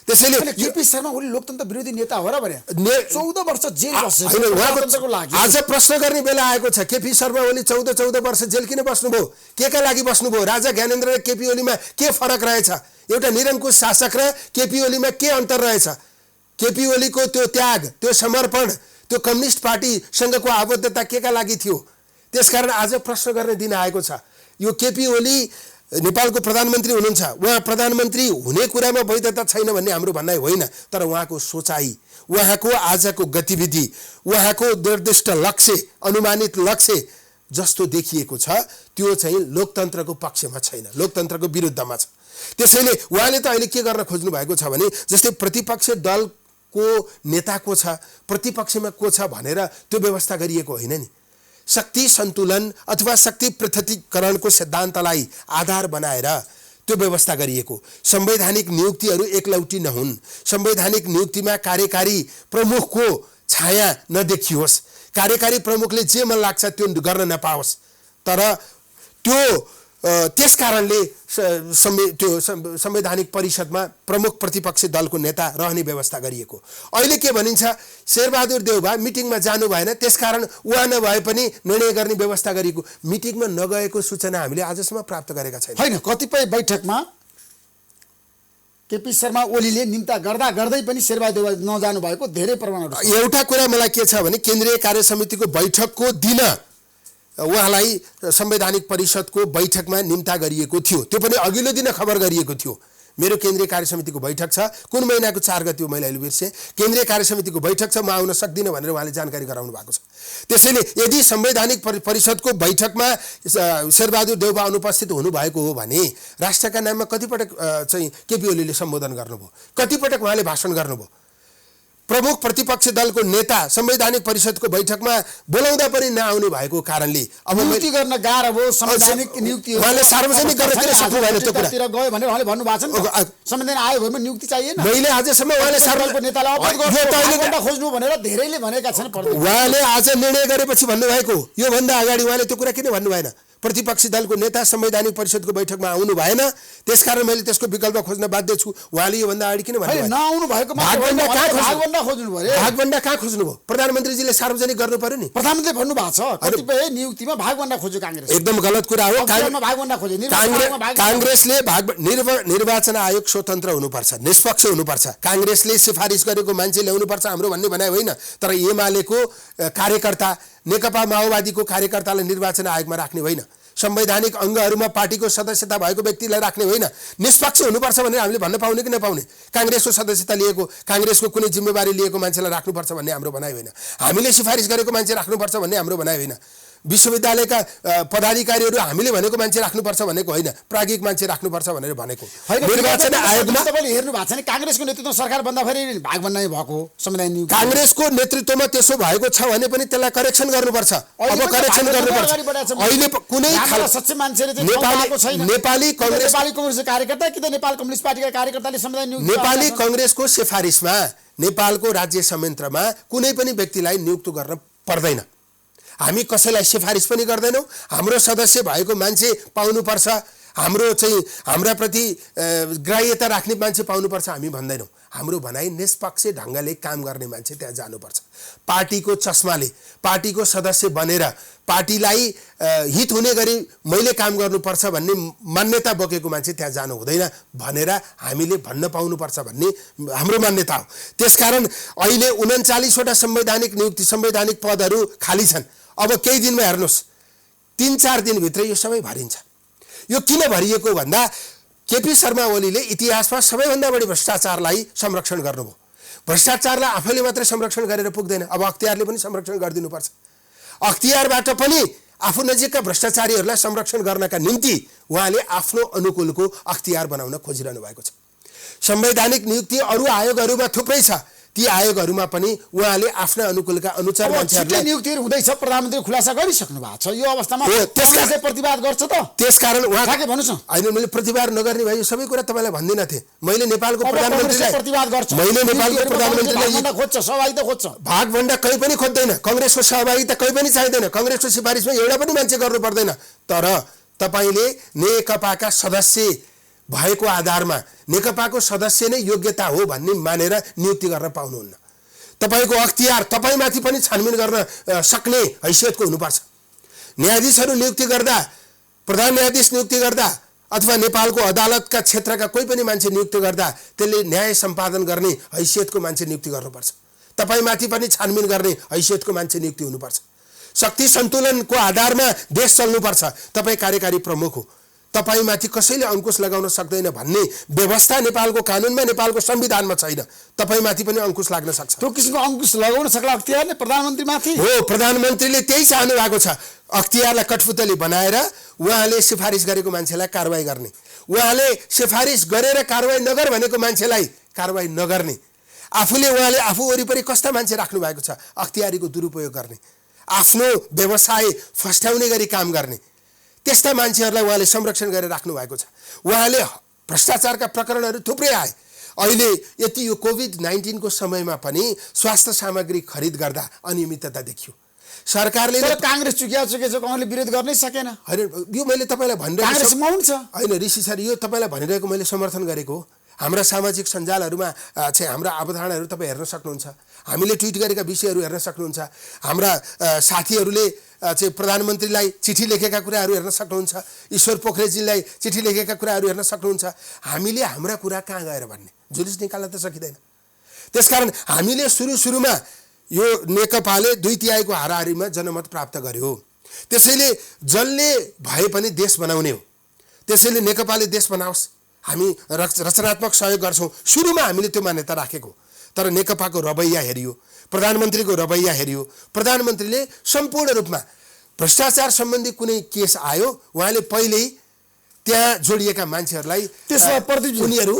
त्यसैले केपी शर्मा ओली लोकतन्त्र विरोधी नेता हो र भने 14 वर्ष जेल बसेको लागि आज प्रश्न गर्ने बेला आएको छ। केपी शर्मा ओली 14 वर्ष जेल किन बस्नुभयो? केका लागि बस्नुभयो? राजा ज्ञानेन्द्र र केपी ओलीमा के फरक रहेछ? एउटा निरङ्कुश शासक र केपी ओलीमा के अन्तर रहेछ? केपी ओलीको त्यो त्याग, त्यो समर्पण, त्यो कम्युनिस्ट पार्टीसँगको आबद्धता केका लागि थियो? त्यसकारण आज प्रश्न गर्ने दिन आएको छ। यो केपी ओली नेपालको प्रधानमन्त्री हुनुहुन्छ, उहाँ प्रधानमन्त्री हुने कुरामा वैधता छैन भन्ने हाम्रो भनाइ होइन, तर उहाँको सोचाइ, उहाँको आजको गतिविधि, उहाँको निर्दिष्ट लक्ष्य, अनुमानित लक्ष्य जस्तो देखिएको छ त्यो चाहिँ लोकतन्त्रको पक्षमा छैन, लोकतन्त्रको विरुद्धमा छ। त्यसैले उहाँले त अहिले के गर्न खोज्नु भएको छ भने जस्तै प्रतिपक्ष दलको नेता को छ, प्रतिपक्षमा को छ भनेर त्यो व्यवस्था गरिएको होइन नि। शक्ति सन्तुलन अथवा शक्ति पृथकीकरणको सिद्धान्तलाई आधार बनाएर त्यो व्यवस्था गरिएको। संवैधानिक नियुक्तिहरू एकलौटी नहुन्, संवैधानिक नियुक्तिमा कार्यकारी प्रमुखको छाया नदेखियोस्, कार्यकारी प्रमुखले जे मन लाग्छ त्यो गर्न नपाओस्। तर त्यो त्यस कारणले त्यो संवैधानिक परिषदमा प्रमुख प्रतिपक्षी दलको नेता रहने व्यवस्था गरिएको। अहिले के भनिन्छ, शेरबहादुर देउबा मिटिङमा जानु भएन, त्यसकारण उहाँ नभए पनि निर्णय गर्ने व्यवस्था गरिएको। मिटिङमा नगएको सूचना हामीले आजसम्म प्राप्त गरेका छैनौँ। होइन, कतिपय बैठकमा केपी शर्मा ओलीले निम्ता गर्दा गर्दै पनि शेरबहादुर देउबा नजानु भएको धेरै प्रमाणहरू छ। एउटा कुरा मलाई के छ भने केन्द्रीय कार्य समितिको बैठकको दिन उहाँलाई संवैधानिक परिषदको बैठकमा निम्ता गरिएको थियो, त्यो पनि अघिल्लो दिन खबर गरिएको थियो। मेरो केन्द्रीय कार्य समितिको बैठक छ, कुन महिनाको 4 गते हो मैले अहिले बिर्सेँ, केन्द्रीय कार्य समितिको बैठक छ, म आउन सक्दिनँ भनेर उहाँले जानकारी गराउनु भएको छ। त्यसैले यदि संवैधानिक परिषदको बैठकमा शेरबहादुर देउबा अनुपस्थित हुनुभएको हो भने राष्ट्रका नाममा कतिपटक चाहिँ केपी ओलीले सम्बोधन गर्नुभयो, कतिपटक उहाँले भाषण गर्नुभयो। प्रमुख प्रतिपक्षी दलको नेता संवैधानिक परिषदको बैठकमा बोलाउँदा पनि नआउनु भएको कारणले अब नियुक्ति गर्न गाह्रो भयो। संवैधानिक नियुक्ति उहाँले सार्वजनिक गर्न किन सक्नु भएन? त्यो कुरा गयो भनेर उहाँले भन्नु भएको छ नि, संविधान आयो भने नियुक्ति चाहिएन। मैले आजसम्म उहाँले सार्वजनिक नेतालाई अवगत गर्न खोज्नु भनेर धेरैले भनेका छन्। उहाँले आज निर्णय गरेपछि भन्नुभएको, योभन्दा अगाडि उहाँले त्यो कुरा किन भन्नु भएन? प्रतिपक्षी दलको नेता संवैधानिक परिषदको बैठकमा आउनु भएन, त्यसकारण मैले त्यसको विकल्प खोज्न बाध्य छु। उहाँले योभन्दा अगाडि किन भन्नु भएन? नआउनु भएको भागभण्डा खोज्नु पर्यो। भागभण्डा कहाँ खोज्नुभयो? प्रधानमन्त्रीजीले सार्वजनिक गर्नु पर्यो नि। प्रधानमन्त्रीले भन्नु भएको छ कतिपय नियुक्तिमा भागभण्डा खोज्यो कांग्रेस। एकदम गलत कुरा हो। भागभण्डा खोज्यो। कांग्रेसले निर्वाचन आयोग स्वतन्त्र हुनुपर्छ, निष्पक्ष हुनुपर्छ। कांग्रेसले सिफारिस गरेको मान्छे ल्याउनुपर्छ हाम्रो भन्ने भनाइ होइन, तर एमालेको कार्यकर्ता, नेकपा माओवादीको कार्यकर्तालाई निर्वाचन आयोगमा राख्ने होइन, संवैधानिक अङ्गहरूमा पार्टीको सदस्यता भएको व्यक्तिलाई राख्ने होइन। निष्पक्ष हुनुपर्छ भनेर हामीले भन्न पाउने कि नपाउने? कांग्रेसको सदस्यता लिएको, कांग्रेसको कुनै जिम्मेवारी लिएको मान्छेलाई राख्नुपर्छ भन्ने हाम्रो भनाइ होइन। हामीले सिफारिस गरेको मान्छे राख्नुपर्छ भन्ने हाम्रो भनाइ होइन। विश्वविद्यालयका पदाधिकारीहरू हामीले भनेको मान्छे राख्नुपर्छ भनेको होइन, प्राज्ञिक मान्छे राख्नुपर्छ भनेर भनेको। निर्वाचन आयोगमा तपाईले हेर्नु भएको छ नि, कांग्रेसको नेतृत्वमा सरकार बन्दा फेरि भागभण्डा भएको संविधान नियुक्ति। कांग्रेसको नेतृत्वमा त्यसो भएको छ भने पनि त्यसलाई करेक्सन गर्नुपर्छ। अब करेक्सन गर्नुपर्छ। अहिले कुनै सच्चे मान्छेले नेपाली कांग्रेसको कार्यकर्ता कि त नेपाल कम्युनिस्ट पार्टीका कार्यकर्ताले संविधान नियुक्ति। नेपाली कांग्रेसको सिफारिसमा नेपालको राज्य संयन्त्रमा कुनै पनि व्यक्तिलाई नियुक्त गर्न पर्दैन। हामी कसैलाई सिफारिस पनि गर्दैनौँ। हाम्रो सदस्य भएको मान्छे पाउनुपर्छ, हाम्रो चाहिँ हाम्रा प्रति ग्राह्यता राख्ने मान्छे पाउनुपर्छ हामी भन्दैनौँ। हाम्रो भनाइ निष्पक्ष ढङ्गले काम गर्ने मान्छे त्यहाँ जानुपर्छ। पार्टीको चस्माले, पार्टीको सदस्य बनेर पार्टीलाई हित हुने गरी मैले काम गर्नुपर्छ भन्ने मान्यता बोकेको मान्छे त्यहाँ जानु हुँदैन भनेर हामीले भन्न पाउनुपर्छ भन्ने हाम्रो मान्यता हो। त्यसकारण अहिले 39वटा संवैधानिक नियुक्ति, संवैधानिक पदहरू खाली छन्। अब केही दिनमा हेर्नुहोस्, 3-4 दिनभित्र यो सबै भरिन्छ। यो किन भरिएको भन्दा केपी शर्मा ओलीले इतिहासमा सबैभन्दा बढी भ्रष्टाचारलाई संरक्षण गर्नुभयो। भ्रष्टाचारलाई आफैले मात्रै संरक्षण गरेर पुग्दैन, अब अख्तियारले पनि संरक्षण गरिदिनुपर्छ। अख्तियारबाट पनि आफू नजिकका भ्रष्टाचारीहरूलाई संरक्षण गर्नका निम्ति उहाँले आफ्नो अनुकूलको अख्तियार बनाउन खोजिरहनु भएको छ। संवैधानिक नियुक्ति अरू आयोगहरूमा थुप्रै छ, ती आयोगहरूमा पनि उहाँले आफ्ना अनुकूलका अनुसार मान्छेहरूलाई नियुक्तिहरू हुँदैछ। प्रधानमन्त्री खुलासा गरिसक्नु भएको छ। यो अवस्थामा त्यसले प्रतिवाद गर्छ त? त्यसकारण उहाँ के भन्नुस् न? होइन, मैले प्रतिवाद नगर्ने भए सबै कुरा तपाईँलाई भन्दिनँ थिएँ। मैले नेपालको प्रधानमन्त्रीलाई प्रतिवाद गर्छ, मैले नेपालको प्रधानमन्त्रीलाई खोज्छ, सहभागिता खोज्छ। भागभण्डा कहीँ पनि खोज्दैन, कांग्रेसको सहभागिता कहीँ पनि चाहिँदैन, कांग्रेसको सिफारिसमा एउटा पनि मान्छे गर्नु पर्दैन। तर तपाईँले नेकपाका सदस्य भएको आधारमा नेकपाको सदस्य नै योग्यता हो भन्ने मानेर नियुक्ति गर्न पाउनुहुन्न। तपाईँको अख्तियार तपाईँमाथि पनि छानबिन गर्न सक्ने हैसियतको हुनुपर्छ। न्यायाधीशहरू नियुक्ति गर्दा, प्रधान न्यायाधीश नियुक्ति गर्दा अथवा नेपालको अदालतका क्षेत्रका कोही पनि मान्छे नियुक्ति गर्दा त्यसले न्याय सम्पादन गर्ने हैसियतको मान्छे नियुक्ति गर्नुपर्छ। तपाईँमाथि पनि छानबिन गर्ने हैसियतको मान्छे नियुक्ति हुनुपर्छ। शक्ति सन्तुलनको आधारमा देश चल्नुपर्छ। तपाईँ कार्यकारी प्रमुख हो, तपाईमाथि कसैले अंकुश लगाउन सक्दैन भन्ने व्यवस्था नेपालको कानुनमा नेपालको संविधानमा छैन। तपाईमाथि पनि अंकुश लाग्न सक्छ। त्यो किसिमको अंकुश लगाउन सक्ला अख्तियारले प्रधानमन्त्रीमाथि? हो, प्रधानमन्त्रीले त्यही चाहनु भएको छ। अख्तियारलाई कठपुतली बनाएर उहाँले सिफारिस गरेको मान्छेलाई कारबाही गर्ने, उहाँले सिफारिस गरेर कारबाही नगर भनेको मान्छेलाई कारबाही नगर्ने, उहाँले आफू वरिपरि कस्ता मान्छे राख्नु भएको छ अख्तियारीको दुरुपयोग गर्ने, आफ्नो व्यवसाय फस्टाउने गरी काम गर्ने, त्यस्ता मान्छेहरूलाई उहाँले संरक्षण गरेर राख्नु भएको छ। उहाँले भ्रष्टाचारका प्रकरणहरू थुप्रै आए। अहिले यति यो कोभिड-19 को समयमा पनि स्वास्थ्य सामग्री खरिद गर्दा अनियमितता देखियो। सरकारले कांग्रेस कांग्रेसले विरोध गर्नै सकेन। हैन, यो मैले तपाईलाई भनिरहेको कांग्रेस मौन छ। हैन ऋषि सर, यो तपाईलाई भनिरहेको मैले समर्थन गरेको हो। हाम्रा सामाजिक सञ्जालहरूमा चाहिँ हाम्रा अवधारणाहरू तपाईँ हेर्न सक्नुहुन्छ, हामीले ट्विट गरेका विषयहरू हेर्न सक्नुहुन्छ, हाम्रा साथीहरूले चाहिँ प्रधानमन्त्रीलाई चिठी लेखेका कुराहरू हेर्न सक्नुहुन्छ, ईश्वर पोखरेलजीलाई चिठी लेखेका कुराहरू हेर्न सक्नुहुन्छ। हामीले हाम्रा कुरा कहाँ गएर भन्ने जुलुस निकाल्न त सकिँदैन। त्यसकारण हामीले सुरुमा यो नेकपाले 2/3 हाराहारीमा जनमत प्राप्त गर्यो। त्यसैले जसले भए पनि देश बनाउने हो, त्यसैले नेकपाले देश बनाओस्, हामी रचनात्मक सहयोग गर्छौँ। सुरुमा हामीले त्यो मान्यता राखेको, तर नेकपाको रवैया हेरियो, प्रधानमन्त्रीको रवैया हेरियो। प्रधानमन्त्रीले सम्पूर्ण रूपमा भ्रष्टाचार सम्बन्धी कुनै केस आयो, उहाँले पहिल्यै त्यहाँ जोडिएका मान्छेहरूलाई त्यसमा प्रदीप उनीहरू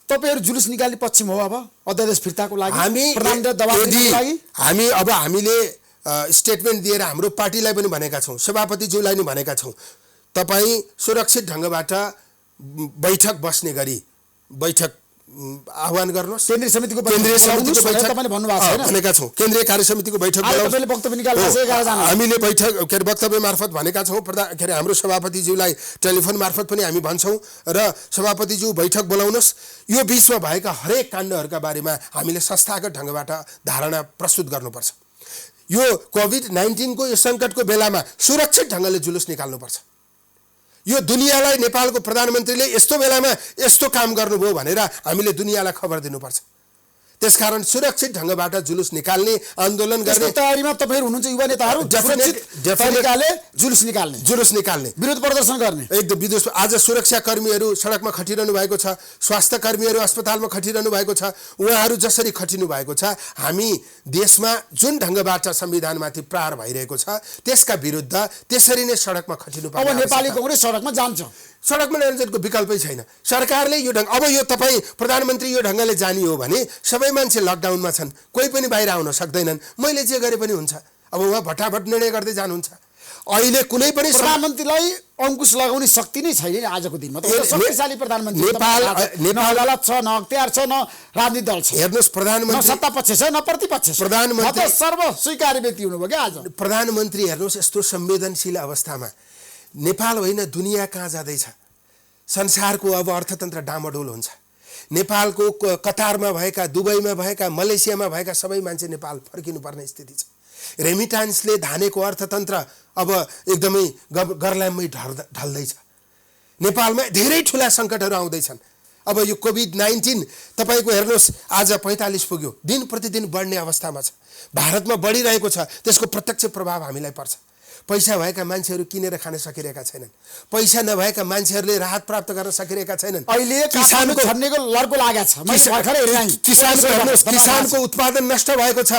तपाईहरु जुलुस निकाल्ने पक्षमा हो। अब अध्यादेश फिर्ताको लागि प्रधानमन्त्री दबाब दिनको लागि हामीले स्टेटमेन्ट दिएर हाम्रो पार्टीलाई पनि भनेका छौँ, सभापतिज्यूलाई पनि भनेका छौँ, तपाईँ सुरक्षित ढङ्गबाट बैठक बस्ने गरी बैठक आह्वान गर्नुहोस्। केन्द्रीय समितिको बैठक तपाईले भन्नु भएको छैन भनेका छौँ। केन्द्रीय कार्य समितिको बैठक तपाईले वक्तव्य निकाल्नु छ 11 जना हामीले बैठक वक्तव्य मार्फत भनेका छौँ। हाम्रो सभापतिज्यूलाई टेलिफोन मार्फत पनि हामी भन्छौँ र सभापतिज्यू बैठक बोलाउनुहोस्। यो बीचमा भएका हरेक काण्डहरूका बारेमा हामीले संस्थागत ढङ्गबाट धारणा प्रस्तुत गर्नुपर्छ। यो कोभिड-19 को यो सङ्कटको बेलामा सुरक्षित ढङ्गले जुलुस निकाल्नुपर्छ। यो दुनियाँलाई नेपालको प्रधानमन्त्रीले यस्तो बेलामा यस्तो काम गर्नुभयो भनेर हामीले दुनियाँलाई खबर दिनुपर्छ। त्यसकारण सुरक्षित ढङ्गबाट जुलुस निकाल्ने, आन्दोलन गर्ने तयारीमा तपाईहरु हुनुहुन्छ। युवा नेताहरू तरिकाले जुलुस निकाल्ने विरोध प्रदर्शन गर्ने एकदम विरोध। आज सुरक्षा कर्मीहरू सडकमा खटिरहनु भएको छ, स्वास्थ्य कर्मीहरू अस्पतालमा खटिरहनु भएको छ। उहाँहरू जसरी खटिनु भएको छ, हामी देशमा जुन ढङ्गबाट संविधानमाथि प्रहार भइरहेको छ त्यसका विरुद्ध त्यसरी नै सडकमा खटिनु पर्छ। अब नेपाली कांग्रेस सडकमा जान्छ। सडकमा निरञ्जनको विकल्पै छैन। सरकारले यो ढङ्ग, अब यो तपाईँ प्रधानमन्त्री यो ढङ्गले जाने हो भने सबै मान्छे लकडाउनमा छन्, कोही पनि बाहिर आउन सक्दैनन्, मैले जे गरे पनि हुन्छ। अब उहाँ भटाभट निर्णय गर्दै जानुहुन्छ। अहिले कुनै पनि प्रधानमन्त्रीलाई अंकुश लगाउने शक्ति नै छैन आजको दिनमा। शक्तिशाली प्रधानमन्त्री नेपाल अदालत छ, न अख्तियार छ, न राजनीतिक दल छ। हेर्नुहोस्, प्रधानमन्त्री सत्ता पक्ष छ, न प्रतिपक्ष छ। प्रधानमन्त्री सर्व स्वीकार्य व्यक्ति हुनुभयो क्या आज। प्रधानमन्त्री हेर्नुहोस्, यस्तो संवेदनशील अवस्थामा नेपाल होइन दुनियाँ कहाँ जाँदैछ। संसारको अब अर्थतन्त्र डामाडोल हुन्छ। नेपालको कतारमा भएका, दुबईमा भएका, मलेसियामा भएका सबै मान्छे नेपाल फर्किनुपर्ने स्थिति छ। रेमिटान्सले धानेको अर्थतन्त्र अब एकदमै गर्लाममै ढल्दैछ। नेपालमा धेरै ठुला सङ्कटहरू आउँदैछन्। अब यो कोभिड-19 तपाईँको हेर्नुहोस्, आज 45 पुग्यो, दिन प्रतिदिन बढ्ने अवस्थामा छ। भारतमा बढिरहेको छ, त्यसको प्रत्यक्ष प्रभाव हामीलाई पर्छ। पैसा भएका मान्छेहरू किनेर खान सकिरहेका छैनन्, पैसा नभएका मान्छेहरूले राहत प्राप्त गर्न सकिरहेका छैनन्। अहिले किसानको छन्नेको लड्को लागेको छ। किसानको उत्पादन नष्ट भएको छ।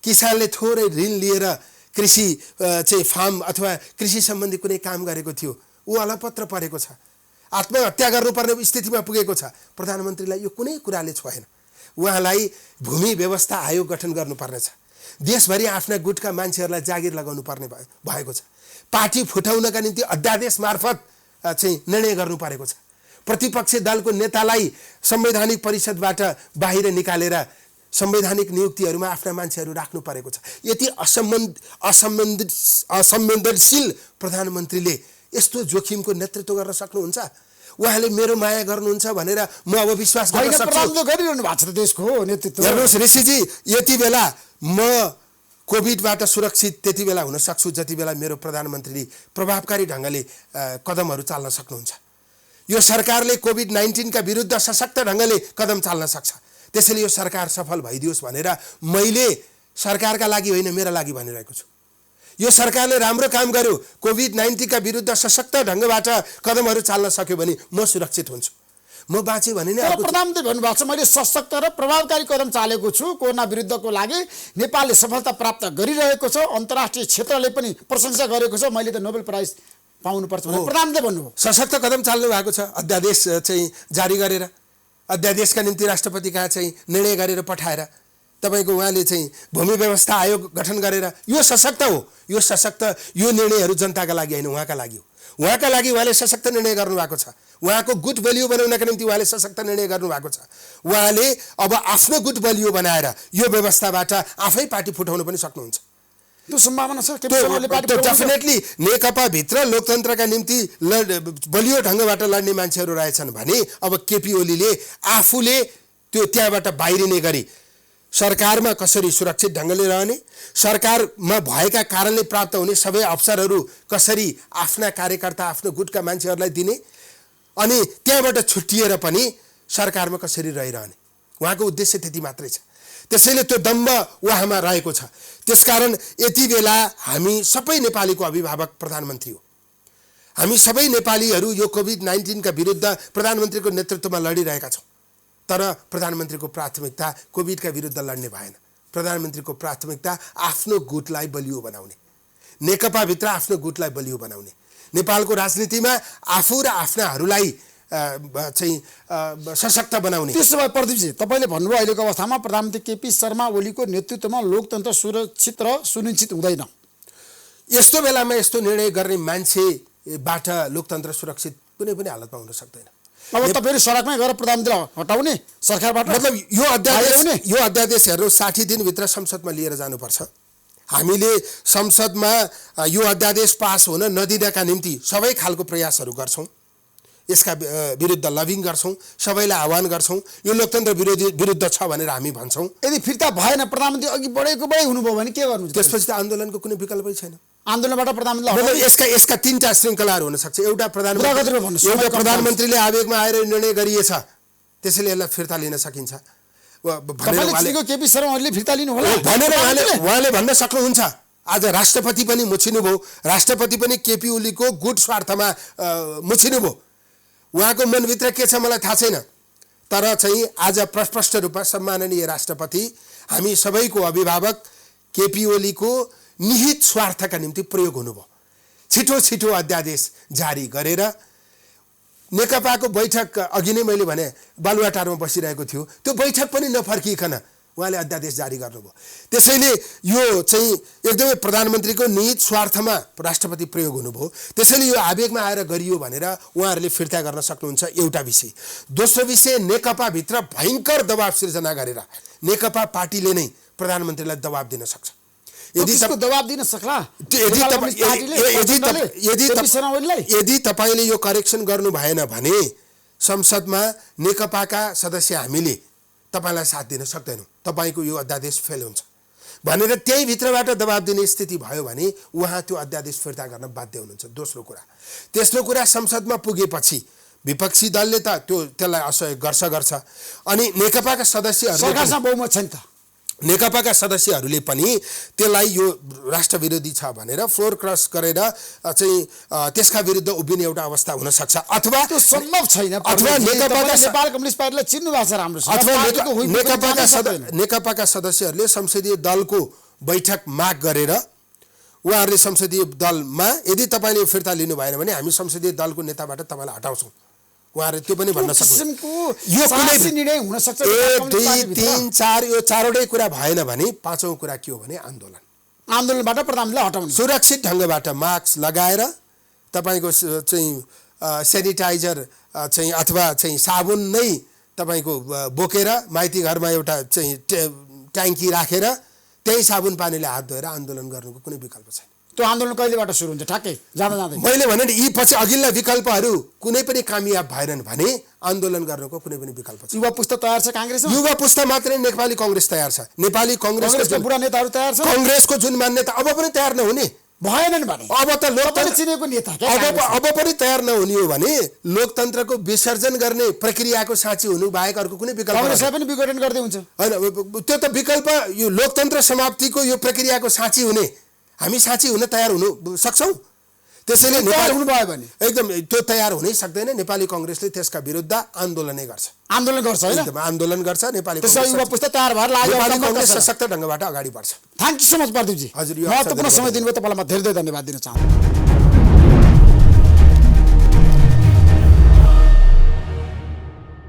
किसानले थोरै ऋण लिएर कृषि चाहिँ फार्म अथवा कृषि सम्बन्धी कुनै काम गरेको थियो, ऊ अलपत्र परेको छ, आत्महत्या गर्नुपर्ने स्थितिमा पुगेको छ। प्रधानमन्त्रीलाई यो कुनै कुराले छोएन। उहाँलाई भूमि व्यवस्था आयोग गठन गर्नुपर्नेछ। देशभरि आफ्ना गुटका मान्छेहरूलाई जागिर लगाउनु पर्ने भएको छ। पार्टी फुटाउनका निम्ति अध्यादेश मार्फत चाहिँ निर्णय गर्नु परेको छ। प्रतिपक्षी दलको नेतालाई संवैधानिक परिषदबाट बाहिर निकालेर संवैधानिक नियुक्तिहरूमा आफ्ना मान्छेहरू राख्नु परेको छ। यति असंवेदनशील प्रधानमन्त्रीले यस्तो जोखिमको नेतृत्व गर्न सक्नुहुन्छ? उहाँले मेरो माया गर्नुहुन्छ भनेर म अब विश्वास गर्न सक्छु। गरिरहनु भएको छ देशको नेतृत्व। हेर्नुहोस् ऋषिजी, यति बेला म कोभिडबाट सुरक्षित त्यति बेला हुन सक्छु जति बेला मेरो प्रधानमन्त्रीले प्रभावकारी ढङ्गले कदमहरू चाल्न सक्नुहुन्छ। यो सरकारले कोभिड-19 का विरुद्ध सशक्त ढङ्गले कदम चाल्न सक्छ। त्यसैले यो सरकार सफल भइदियोस् भनेर मैले सरकारका लागि होइन, मेरा लागि भनिरहेको छु। यो सरकारले राम्रो काम गर्यो, कोभिड-19 का विरुद्ध सशक्त ढङ्गबाट कदमहरू चाल्न सक्यो भने म सुरक्षित हुन्छु, म बाँचे भने नै तर प्रधानमन्त्री भन्नुभएको छ मैले सशक्त र प्रभावकारी कदम चालेको छु कोरोना विरुद्धको लागि। नेपालले सफलता प्राप्त गरिरहेको छ, अन्तर्राष्ट्रिय क्षेत्रले पनि प्रशंसा गरेको छ, मैले त नोबेल प्राइज पाउनुपर्छ भनेर प्रधानमन्त्रीले भन्नुभयो। सशक्त कदम चाल्नु भएको छ, अध्यादेश चाहिँ जारी गरेर, अध्यादेशका निम्ति राष्ट्रपति कहाँ चाहिँ निर्णय गरेर पठाएर तपाईको उहाँले चाहिँ भूमि व्यवस्था आयोग गठन गरेर, यो सशक्त हो। यो सशक्त, यो निर्णयहरू जनताका लागि होइन, उहाँका लागि हो। उहाँका लागि उहाँले सशक्त निर्णय गर्नुभएको छ। उहाँको गुड बलियो बनाउनका निम्ति उहाँले सशक्त निर्णय गर्नुभएको छ। उहाँले अब आफ्नो गुड बलियो बनाएर यो व्यवस्थाबाट आफै पार्टी फुटाउन पनि सक्नुहुन्छ। त्यो सम्भावना छ। डेफिनेटली नेकपा भित्र लोकतन्त्रका निम्ति बलियो ढङ्गबाट लड्ने मान्छेहरू रहेछन् भने अब केपी ओलीले आफूले त्यो त्यहाँबाट बाहिरिने गरी सरकारमा कसरी सुरक्षित ढङ्गले रहने, सरकारमा भएका कारणले प्राप्त हुने सबै अवसरहरू कसरी आफ्ना कार्यकर्ता आफ्नो गुटका मान्छेहरूलाई दिने, अनि त्यहाँबाट छुट्टिएर पनि सरकारमा कसरी रहिरहने, उहाँको उद्देश्य त्यति मात्रै छ। त्यसैले त्यो दम्ब उहाँमा रहेको छ। त्यसकारण यति बेला हामी सबै नेपालीको अभिभावक प्रधानमन्त्री हो। हामी सबै नेपालीहरू यो कोभिड-19 का विरुद्ध प्रधानमन्त्रीको नेतृत्वमा लडिरहेका छौँ। तर प्रधानमन्त्रीको प्राथमिकता कोभिडका विरुद्ध लड्ने भएन। प्रधानमन्त्रीको प्राथमिकता आफ्नो गुटलाई बलियो बनाउने, नेकपाभित्र आफ्नो गुटलाई बलियो बनाउने, नेपालको राजनीतिमा आफू र आफ्नाहरूलाई चाहिँ सशक्त बनाउने। त्यसो भए प्रदीपजी तपाईँले भन्नुभयो अहिलेको अवस्थामा प्रधानमन्त्री केपी शर्मा ओलीको नेतृत्वमा लोकतन्त्र सुरक्षित र सुनिश्चित हुँदैन। यस्तो बेलामा यस्तो निर्णय गर्ने मान्छेबाट लोकतन्त्र सुरक्षित कुनै पनि हालतमा हुन सक्दैन। अब तपाईँले सडकमै गएर प्रधानमन्त्री हटाउने सरकारबाट, मतलब यो अध्यादेश हेर्नु 60 दिनभित्र संसदमा लिएर जानुपर्छ। हामीले संसदमा यो अध्यादेश पास हुन नदिनका निम्ति सबै खालको प्रयासहरू गर्छौँ, यसका विरुद्ध लबिङ गर्छौँ, सबैलाई आह्वान गर्छौँ। यो लोकतन्त्र विरुद्ध छ भनेर हामी भन्छौँ। यदि फिर्ता भएन, प्रधानमन्त्री अघि बढै हुनुभयो भने के गर्नु? त्यसपछि त आन्दोलनको कुनै विकल्पै छैन। आन्दोलनबाट प्रधानमन्त्री यसका तीनटा श्रृङ्खलाहरू हुन सक्छ। एउटा प्रधानमन्त्रीले आवेगमा आएर निर्णय गरिएछ, त्यसैले यसलाई फिर्ता लिन सकिन्छ केपी शर्मा ओलीले फिर्ता लिनु होला भनेर उहाँले भन्न सक्नुहुन्छ। आज राष्ट्रपति पनि मुछिनुभयो, राष्ट्रपति पनि केपी ओलीको गुट स्वार्थमा मुछिनुभयो। उहाँको मनभित्र के छ मलाई थाहा छैन, तर चाहिँ आज प्रस्पष्ट रूपमा सम्माननीय राष्ट्रपति हामी सबैको अभिभावक केपी ओलीको निहित स्वार्थका निम्ति प्रयोग हुनुभयो। छिटो छिटो अध्यादेश जारी गरेर नेकपाको बैठक अघि नै मैले भने बालुवाटारमा बसिरहेको थियो, त्यो बैठक पनि नफर्किकन उहाँले अध्यादेश जारी गर्नुभयो। त्यसैले यो चाहिँ एकदमै प्रधानमन्त्रीको निहित स्वार्थमा राष्ट्रपति प्रयोग हुनुभयो। त्यसैले यो आवेगमा आएर गरियो भनेर उहाँहरूले फिर्ता गर्न सक्नुहुन्छ, एउटा विषय। दोस्रो विषय, नेकपाभित्र भयङ्कर दबाव सिर्जना गरेर नेकपा पार्टीले नै प्रधानमन्त्रीलाई दबाब दिन सक्छ। यदि दबाब दिन सक्ला, यदि तपाईले यो करेक्सन गर्नु भएन भने संसदमा नेकपाका सदस्य हामीले तपाईलाई साथ दिन सक्दैनौँ, तपाईको यो अध्यादेश फेल हुन्छ भनेर त्यही भित्रबाट दबाब दिने स्थिति भयो भने उहाँ त्यो अध्यादेश फिर्ता गर्न बाध्य हुनुहुन्छ। दोस्रो कुरा, तेस्रो कुरा, संसदमा पुगेपछि विपक्षी दलले त त्यसलाई असहयोग गर्छ अनि नेकपाका सदस्यहरू नेकपाका सदस्यहरूले पनि त्यसलाई यो राष्ट्रविरोधी छ भनेर फ्लोर क्रस गरेर चाहिँ त्यसका विरुद्ध उभिने एउटा अवस्था हुन सक्छ। अथवा त्यो सम्भव छैन, अथवा नेपाल कम्युनिस्ट पार्टीले चिन्नु भएको छ राम्रो, अथवा नेकपाका सदस्यहरूले संसदीय दलको बैठक माग गरेर उहाँहरूले संसदीय दलमा यदि तपाईँले फिर्ता लिनु भएन भने हामी संसदीय दलको नेताबाट तपाईँलाई हटाउँछौँ, उहाँहरूले त्यो पनि भन्न सक्नुहुन्छ। यो निर्णय हुन सक्छ। 1 2 3 4 यो चारवटै कुरा भएन भने पाँचौं कुरा के हो भने आन्दोलनबाट प्रधानमन्त्रीलाई हटाउनु, सुरक्षित ढङ्गबाट मास्क लगाएर तपाईको चाहिँ सेनिटाइजर चाहिँ अथवा चाहिँ साबुन नै तपाईको बोकेर माइती घरमा एउटा चाहिँ ट्याङ्की राखेर त्यही साबुन पानीले हात धोएर आन्दोलन गर्नुको कुनै विकल्प छैन। त्यो आन्दोलन कहिलेबाट सुरु हुन्छ? ठ्याक्कै जाँदै मैले भने नि यी पछि अघिल्ला विकल्पहरू कुनै पनि कामयाब भएनन् भने आन्दोलन गर्नुको कुनै पनि विकल्प छैन। युवा पुस्ता तयार छ कांग्रेसमा, युवा पुस्ता मात्रै नेपाली कांग्रेस तयार छ। नेपाली कांग्रेसको बुढा नेताहरू तयार छ, कांग्रेसको जुन मान्यता अब पनि तयार नहुने भएनन् भने अब त लोकतन्त्र चिनेको नेता अब पनि तयार नहुने हो भने लोकतन्त्रको विसर्जन गर्ने प्रक्रियाको साँची हुनु बाहेक अर्को कुनै विकल्प कांग्रेसलाई पनि विघटन गर्दै हुन्छ हैन। त्यो त विकल्प, यो लोकतन्त्र समाप्तिको यो प्रक्रियाको साँची हुने हामी साँच्चै हुन तयार हुनु सक्छौँ। त्यसैले तयार हुनुभयो भने एकदम त्यो तयार हुनै सक्दैन। नेपाली कांग्रेसले त्यसका विरुद्ध आन्दोलनै गर्छ, आन्दोलन गर्छ होइन? एकदम आन्दोलन गर्छ। नेपाली त्यसै युवा पुस्ता तयार भएर लाग्यो। नेपाली कांग्रेस सशक्त ढङ्गबाट अगाडि बढ्छ। थ्याङ्क यू सो मच प्रदीपजी, हजुर, यो महत्त्वपूर्ण समय दिनुभयो। तपाईँलाई म धेरै धेरै धन्यवाद दिन चाहन्छु।